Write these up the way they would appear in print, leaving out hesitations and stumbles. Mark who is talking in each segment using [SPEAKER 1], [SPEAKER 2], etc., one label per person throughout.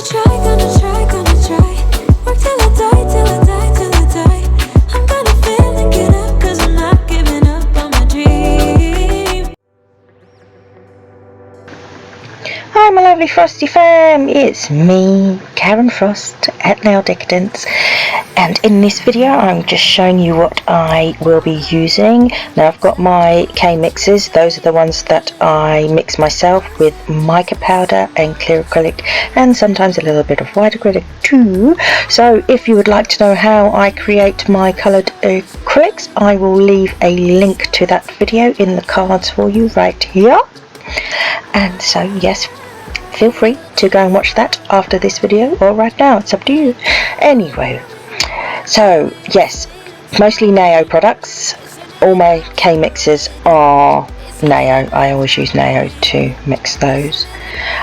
[SPEAKER 1] Hi my lovely Frosty fam, it's me, Karen Frost at Nail Decadence, and in this video I'm just showing you what I will be using. Now I've got my K mixes, those are the ones that I mix myself with mica powder and clear acrylic and sometimes a little bit of white acrylic too. So if you would like to know how I create my coloured acrylics, I will leave a link to that video in the cards for you right here. And so yes, feel free to go and watch that after this video or right now, it's up to you. Anyway, so yes, mostly Nao products. All my K mixes are Nao. I always use Nao to mix those.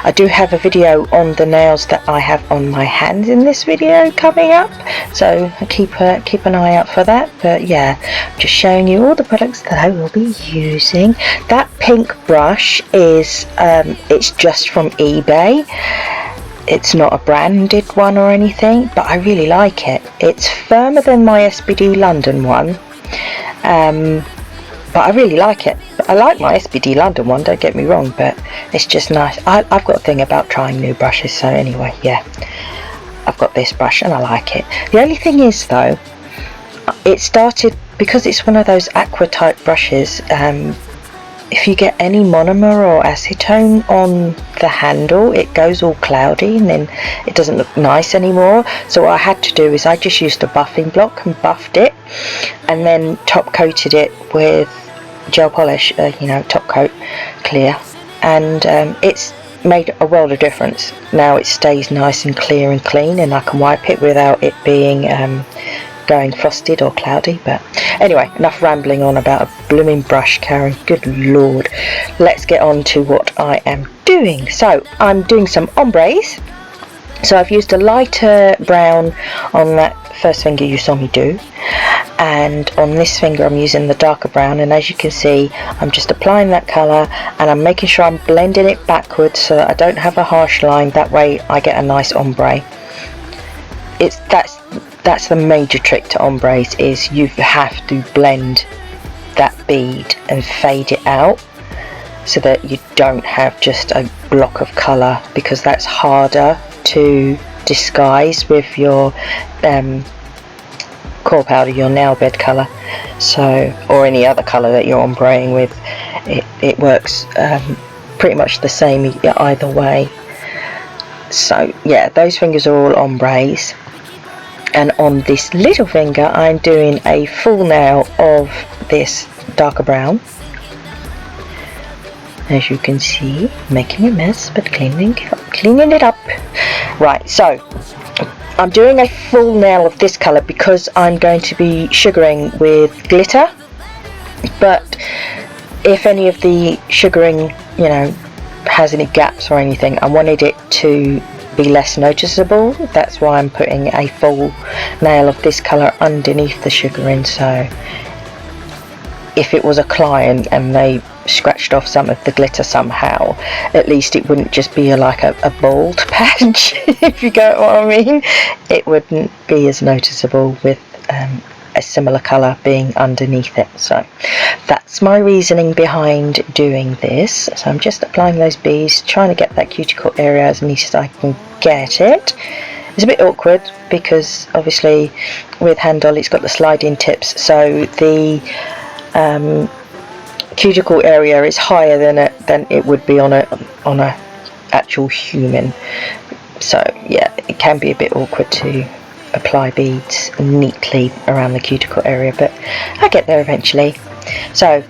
[SPEAKER 1] I do have a video on the nails that I have on my hands in this video coming up, so keep an eye out for that. But yeah, I'm just showing you all the products that I will be using. That pink brush is it's just from eBay. It's not a branded one or anything, but I really like it. It's firmer than my SBD London one, but I really like it. I like my SBD London one, don't get me wrong, but it's just nice. I've got a thing about trying new brushes, so anyway, yeah, I've got this brush and I like it. The only thing is though, it started, because it's one of those aqua type brushes, if you get any monomer or acetone on the handle, it goes all cloudy and then it doesn't look nice anymore. So what I had to do is I just used a buffing block and buffed it and then top coated it with gel polish, you know, top coat clear, and it's made a world of difference. Now it stays nice and clear and clean, and I can wipe it without it being going frosted or cloudy. But anyway, enough rambling on about a blooming brush, Karen, good lord. Let's get on to what I am doing. So I'm doing some ombres. So I've used a lighter brown on that first finger you saw me do, and on this finger I'm using the darker brown, and as you can see I'm just applying that colour and I'm making sure I'm blending it backwards so that I don't have a harsh line. That way I get a nice ombre. That's the major trick to ombres, is you have to blend that bead and fade it out so that you don't have just a block of colour, because that's harder to disguise with your core powder, your nail bed colour, so, or any other colour that you're ombreing with. It works pretty much the same either way. So yeah, those fingers are all ombres, and on this little finger I'm doing a full nail of this darker brown. As you can see, making a mess but cleaning it up. Right, so I'm doing a full nail of this colour because I'm going to be sugaring with glitter, but if any of the sugaring, you know, has any gaps or anything, I wanted it to be less noticeable. That's why I'm putting a full nail of this colour underneath the sugaring, so if it was a client and they scratched off some of the glitter somehow, at least it wouldn't just be like a bald patch, if you get what I mean. It wouldn't be as noticeable with a similar colour being underneath it. So that's my reasoning behind doing this. So I'm just applying those beads, trying to get that cuticle area as neat as I can get it. It's a bit awkward because obviously with Handolly it's got the sliding tips, so the cuticle area is higher than it would be on a actual human. So yeah, it can be a bit awkward to apply beads neatly around the cuticle area, but I'll get there eventually. So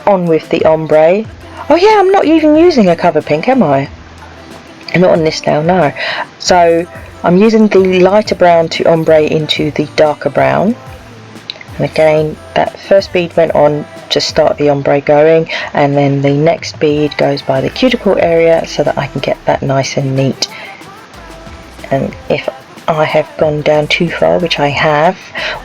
[SPEAKER 1] on with the ombre. Oh yeah, I'm not even using a cover pink, am I? I'm not on this now, no. So I'm using the lighter brown to ombre into the darker brown. And again, that first bead went on to start the ombre going, and then the next bead goes by the cuticle area so that I can get that nice and neat. And if I have gone down too far, which I have,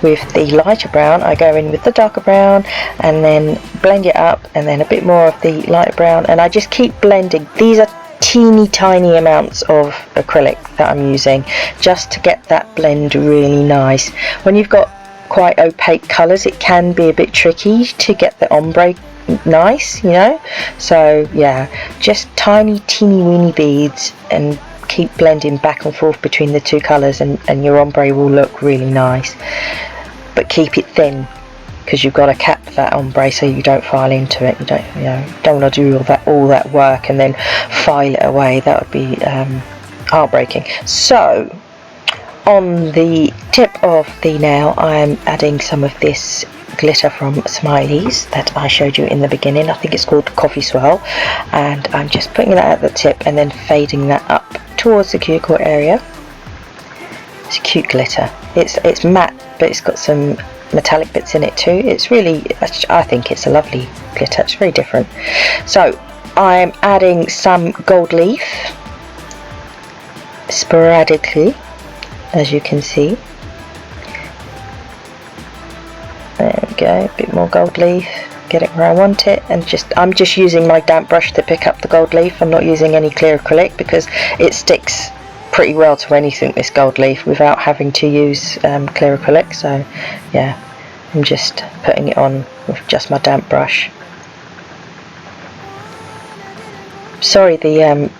[SPEAKER 1] with the lighter brown, I go in with the darker brown and then blend it up, and then a bit more of the lighter brown, and I just keep blending. These are teeny tiny amounts of acrylic that I'm using, just to get that blend really nice. When you've got quite opaque colours, it can be a bit tricky to get the ombre nice, you know. So yeah, just tiny teeny weeny beads, and keep blending back and forth between the two colours, and your ombre will look really nice. But keep it thin, because you've got to cap that ombre so you don't file into it. You don't want to do all that work and then file it away. That would be heartbreaking. So on the tip of the nail, I'm adding some of this glitter from Smiley's that I showed you in the beginning. I think it's called Coffee Swirl, and I'm just putting that at the tip and then fading that up towards the cuticle area. It's cute glitter. It's matte, but it's got some metallic bits in it too. It's really, I think it's a lovely glitter. It's very different. So I'm adding some gold leaf sporadically, as you can see. There we go, a bit more gold leaf, get it where I want it, and I'm just using my damp brush to pick up the gold leaf. I'm not using any clear acrylic because it sticks pretty well to anything, this gold leaf, without having to use clear acrylic. So yeah, I'm just putting it on with just my damp brush. Sorry, the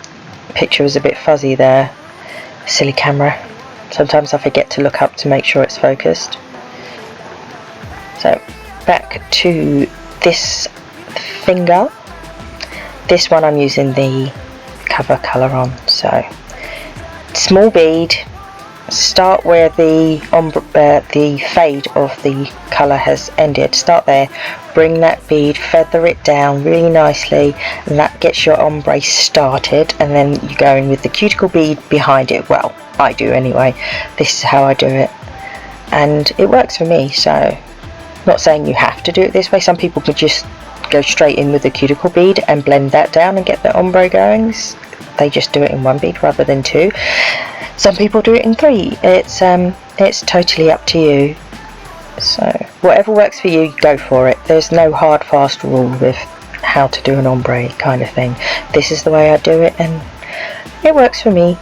[SPEAKER 1] picture was a bit fuzzy there, silly camera. Sometimes I forget to look up to make sure it's focused. So back to this finger. This one I'm using the cover colour on. So small bead, start where the fade of the colour has ended. Start there, bring that bead, feather it down really nicely, and that gets your ombre started. And then you go in with the cuticle bead behind it. Well, I do anyway. This is how I do it, and it works for me. So not saying you have to do it this way. Some people could just go straight in with the cuticle bead and blend that down and get the ombre going. They just do it in one bead rather than two. Some people do it in three. It's totally up to you. So whatever works for you, go for it. There's no hard fast rule with how to do an ombre kind of thing. This is the way I do it, and it works for me.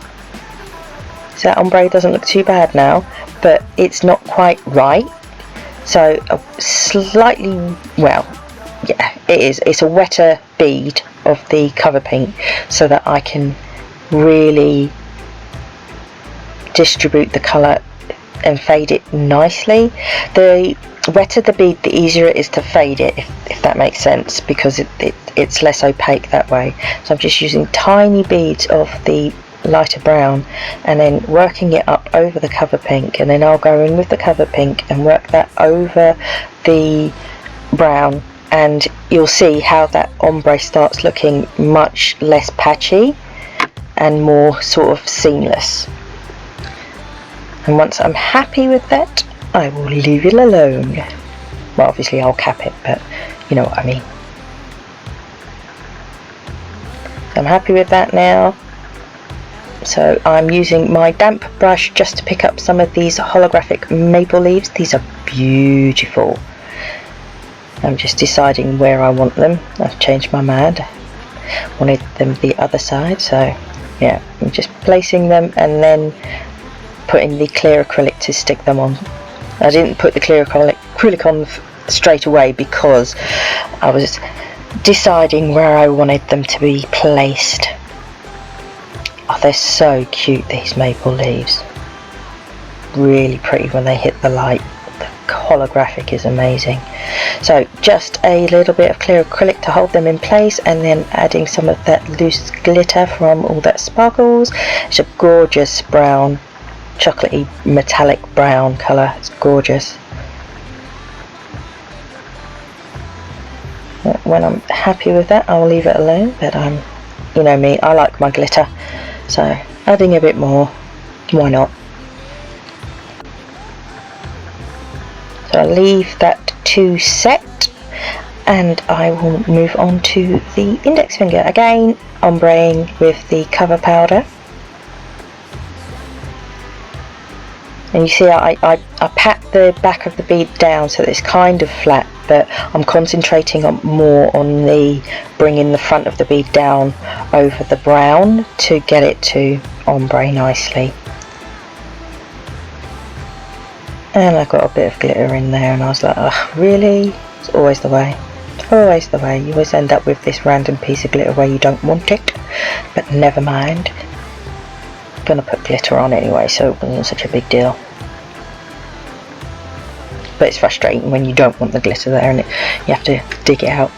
[SPEAKER 1] So that ombre doesn't look too bad now, but it's not quite right. So slightly, well, yeah, it is. It's a wetter bead of the cover pink, so that I can really distribute the colour and fade it nicely. The wetter the bead, the easier it is to fade it, if that makes sense, because it's less opaque that way. So I'm just using tiny beads of the lighter brown and then working it up over the cover pink, and then I'll go in with the cover pink and work that over the brown, and you'll see how that ombre starts looking much less patchy and more sort of seamless. And once I'm happy with that, I will leave it alone. Well, obviously I'll cap it, but you know what I mean. So I'm happy with that now. So I'm using my damp brush just to pick up some of these holographic maple leaves. These are beautiful. I'm just deciding where I want them. I've changed my mind. Wanted them the other side, so yeah, I'm just placing them and then putting the clear acrylic to stick them on. I didn't put the clear acrylic on straight away because I was deciding where I wanted them to be placed. Oh, they're so cute, these maple leaves. Really pretty when they hit the light. The holographic is amazing. So just a little bit of clear acrylic to hold them in place, and then adding some of that loose glitter from All That Sparkles. It's a gorgeous brown, chocolatey metallic brown colour. It's gorgeous. When I'm happy with that, I'll leave it alone, but you know me, I like my glitter. So adding a bit more, why not? So I'll leave that to set, and I will move on to the index finger. Again, ombreing with the cover powder. And you see I pat the back of the bead down so that it's kind of flat. but I'm concentrating more on the bringing the front of the bead down over the brown to get it to ombre nicely. And I got a bit of glitter in there, and I was like, oh, really? It's always the way. Always the way. You always end up with this random piece of glitter where you don't want it, but never mind. I'm gonna put glitter on anyway, so it wasn't such a big deal. But it's frustrating when you don't want the glitter there and you have to dig it out.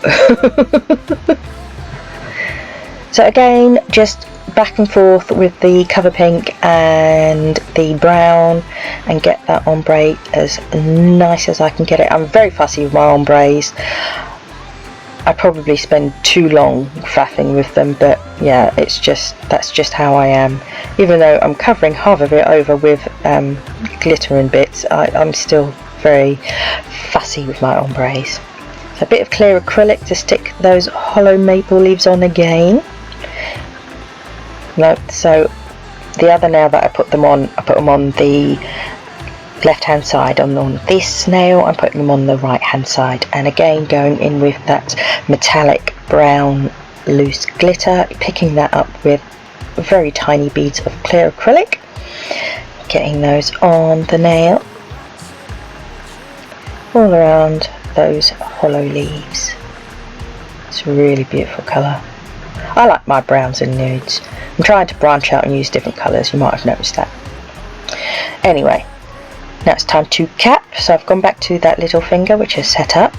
[SPEAKER 1] So again, just back and forth with the cover pink and the brown and get that ombre as nice as I can get it. I'm very fussy with my ombres. I probably spend too long faffing with them, but yeah, that's just how I am. Even though I'm covering half of it over with glitter and bits, I'm still very fussy with my ombres. So a bit of clear acrylic to stick those hollow maple leaves on again. No, so the other nail that I put them on the left hand side. On this nail I'm putting them on the right hand side, and again going in with that metallic brown loose glitter, picking that up with very tiny beads of clear acrylic, getting those on the nail all around those hollow leaves. It's a really beautiful colour. I like my browns and nudes. I'm trying to branch out and use different colours, you might have noticed that. Anyway, now it's time to cap. So I've gone back to that little finger which is set up,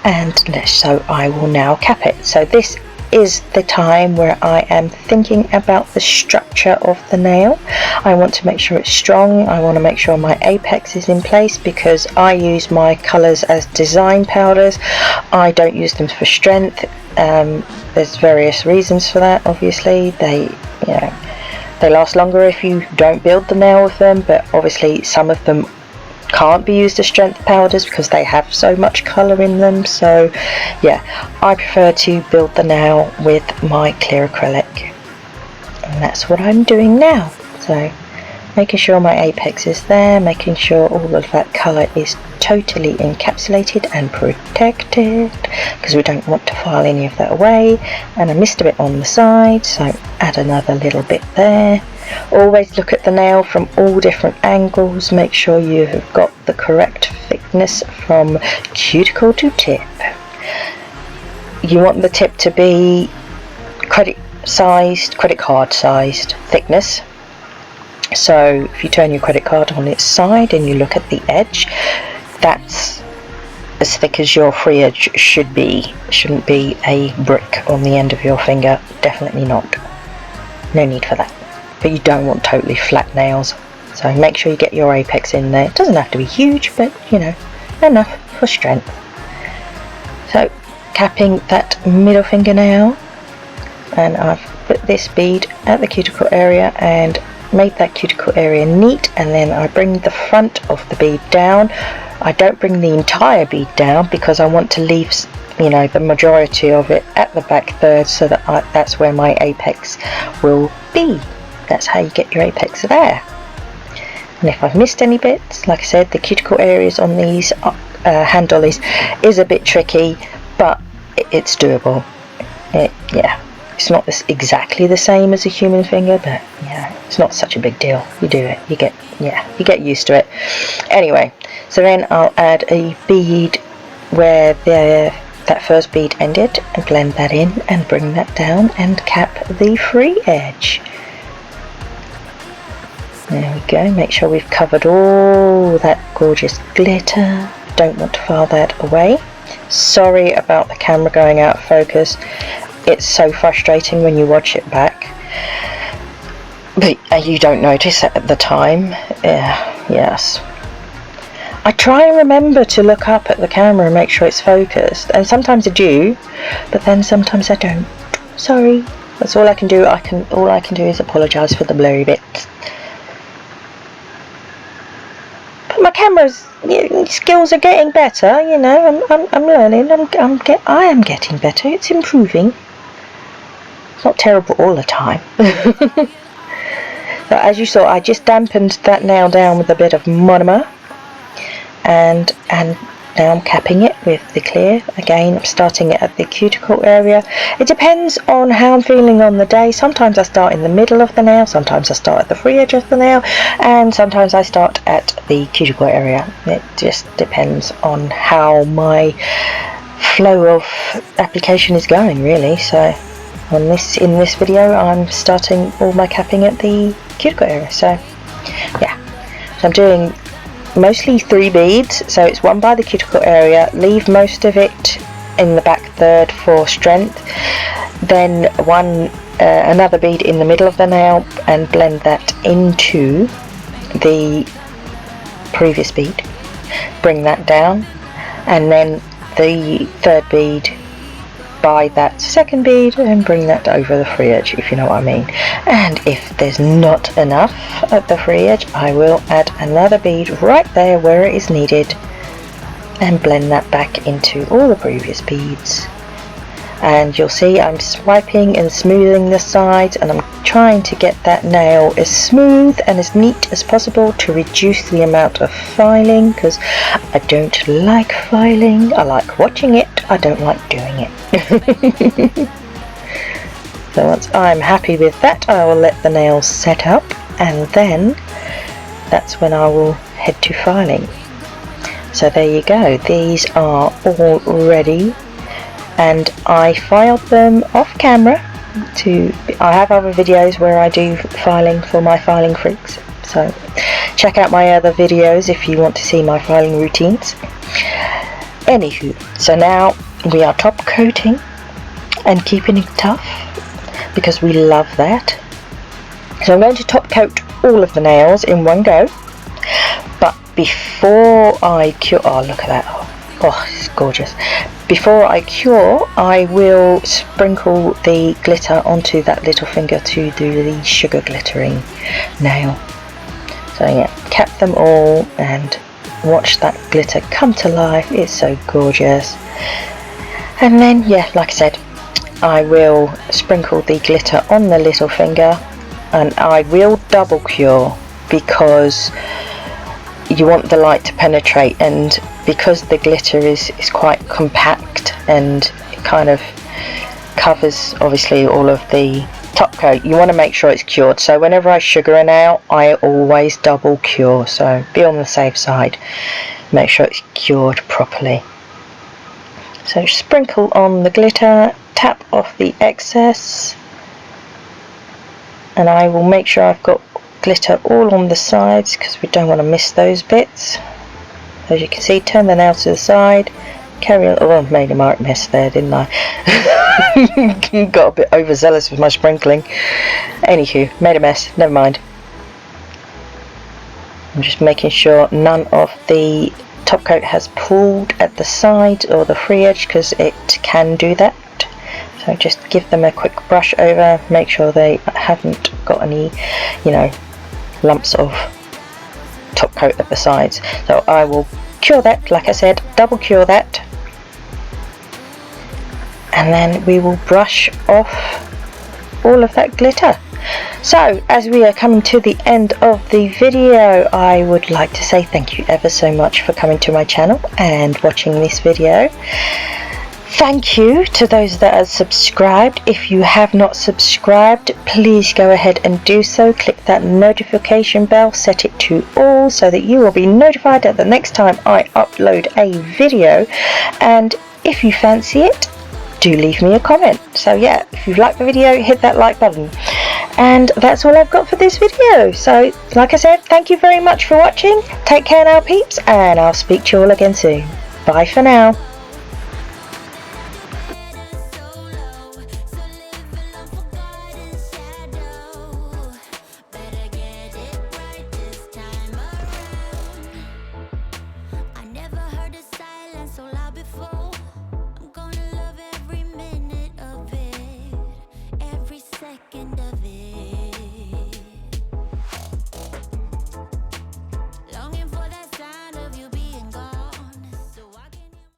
[SPEAKER 1] and so I will now cap it. So this is the time where I am thinking about the structure of the nail. I want to make sure it's strong. I want to make sure my apex is in place because I use my colours as design powders. I don't use them for strength. There's various reasons for that. Obviously they last longer if you don't build the nail with them, but obviously some of them can't be used as strength powders because they have so much colour in them. So yeah, I prefer to build the nail with my clear acrylic, and that's what I'm doing now. So making sure my apex is there, making sure all of that colour is totally encapsulated and protected because we don't want to file any of that away. And I missed a bit on the side, so add another little bit there. Always look at the nail from all different angles, make sure you have got the correct thickness from cuticle to tip. You want the tip to be credit card sized thickness. So if you turn your credit card on its side and you look at the edge, that's as thick as your free edge should be. Shouldn't be a brick on the end of your finger, definitely not. No need for that. But you don't want totally flat nails, so make sure you get your apex in there. It doesn't have to be huge, but you know, enough for strength. So capping that middle fingernail, and I've put this bead at the cuticle area and made that cuticle area neat, and then I bring the front of the bead down. I don't bring the entire bead down because I want to leave, you know, the majority of it at the back third, so that that's where my apex will be. That's how you get your apex there. And if I've missed any bits, like I said, the cuticle areas on these Handollies is a bit tricky, but it's doable. Yeah, it's not exactly the same as a human finger, but yeah, it's not such a big deal. You do it, you get used to it. Anyway, so then I'll add a bead where that first bead ended and blend that in and bring that down and cap the free edge. There we go, make sure we've covered all that gorgeous glitter. Don't want to file that away. Sorry about the camera going out of focus. It's so frustrating when you watch it back, but you don't notice it at the time. Yes. I try and remember to look up at the camera and make sure it's focused, and sometimes I do, but then sometimes I don't. Sorry. That's all I can do. All I can do is apologise for the blurry bits. My camera's skills are getting better, you know. I'm learning. I am getting better. It's improving. It's not terrible all the time. So as you saw, I just dampened that nail down with a bit of monomer, and now I'm capping it with the clear. Again, I'm starting it at the cuticle area. It depends on how I'm feeling on the day. Sometimes I start in the middle of the nail, sometimes I start at the free edge of the nail, and sometimes I start at the cuticle area. It just depends on how my flow of application is going, really. So in this video I'm starting all my capping at the cuticle area. So yeah, so I'm doing mostly 3 beads, so it's 1 by the cuticle area, leave most of it in the back third for strength, then another bead in the middle of the nail and blend that into the previous bead, bring that down, and then the third bead by that second bead and bring that over the free edge, if you know what I mean. And if there's not enough at the free edge, I will add another bead right there where it is needed and blend that back into all the previous beads. And you'll see I'm swiping and smoothing the sides, and I'm trying to get that nail as smooth and as neat as possible to reduce the amount of filing, because I don't like filing. I like watching it, I don't like doing it. So once I'm happy with that, I will let the nails set up, and then that's when I will head to filing. So there you go, these are all ready. And I filed them off camera. I have other videos where I do filing for my filing freaks, so check out my other videos if you want to see my filing routines. Anywho, so now we are top coating and keeping it tough because we love that. So I'm going to top coat all of the nails in one go, but before I cure, oh look at that, oh it's gorgeous. Before I cure, I will sprinkle the glitter onto that little finger to do the sugar glittering nail. So yeah, cap them all and watch that glitter come to life. It's so gorgeous. And then yeah, like I said, I will sprinkle the glitter on the little finger, and I will double cure because you want the light to penetrate, and because the glitter is quite compact and it kind of covers obviously all of the top coat, you want to make sure it's cured. So whenever I sugar a nail, I always double cure, so be on the safe side, make sure it's cured properly. So sprinkle on the glitter, tap off the excess, and I will make sure I've got glitter all on the sides because we don't want to miss those bits. As you can see, turn the nail to the side, carry on. Oh, I made a mess there, didn't I? Got a bit overzealous with my sprinkling. Anywho, made a mess, never mind. I'm just making sure none of the top coat has pulled at the side or the free edge, because it can do that. So just give them a quick brush over, make sure they haven't got any, you know, lumps of top coat at the sides. So I will cure that, like I said, double cure that, and then we will brush off all of that glitter. So as we are coming to the end of the video, I would like to say thank you ever so much for coming to my channel and watching this video. Thank you to those that are subscribed. If you have not subscribed, please go ahead and do so. Click that notification bell, set it to all so that you will be notified at the next time I upload a video. And if you fancy it, do leave me a comment. So yeah, if you've liked the video, hit that like button. And that's all I've got for this video. So like I said, thank you very much for watching. Take care now, peeps, and I'll speak to you all again soon. Bye for now.
[SPEAKER 2] Second